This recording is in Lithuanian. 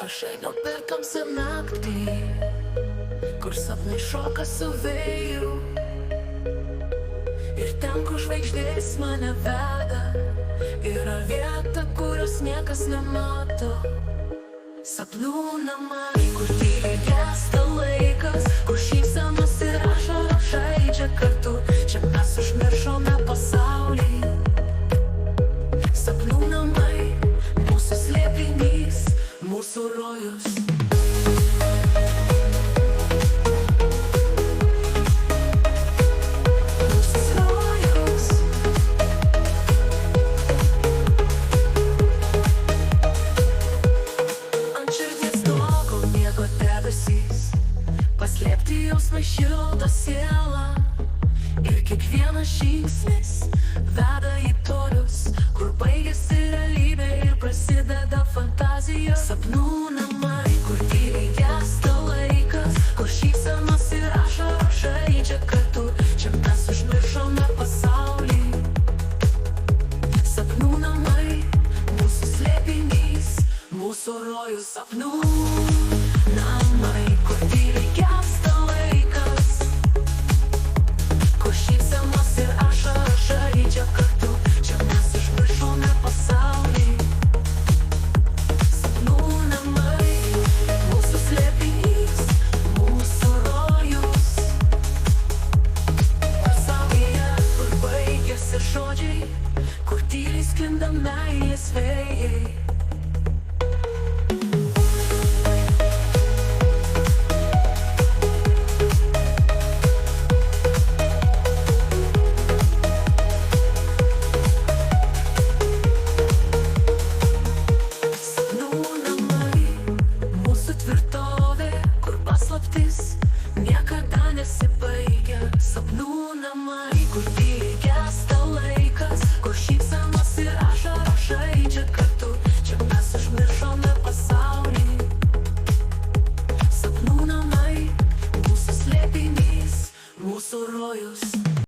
Aš einu per tamsią naktį, kur sapnai šoka su vėju. Ir ten, kur žvaigždės mane veda, yra vieta, kurios niekas nemato. Sapnų namai, kur tyliai gęsta laikas, kur šypsenos ir ašaros žaidžia kartu. Čia mes užmiršome pasaulį. Sapnų namai, mūsų slėpinys, mūsų rojus. Paslėpti jausmai šiltą sielą. Ir kiekvienas žingsnis veda į tolius, kur baigiasi realybė ir prasideda fantazija. Sapnų namai, kur tyliai gęsta laikas, kur šypsenos ir ašaros žaidžia kartu. Čia mes užmiršome pasaulį. Sapnų namai, mūsų slėpinys, mūsų rojus. Sapnų namai, kur tyliai gęsta laikas, kur šypsenos ir ašaros žaidžia kartu. Čia mes užmiršome pasaulį. Sapnų namai, mūsų slėpinys, mūsų rojus. Pasaulyje, kur baigiasi žodžiai, kur tyliai sklinda meilės vėjai. Niekada nesibaigia. Sapnų namai, kur tyliai gęsta laikas, kur šypsenos ir ašaros žaidžia kartu. Čia mes užmiršome pasaulį. Sapnų namai, mūsų slėpinys, mūsų rojus.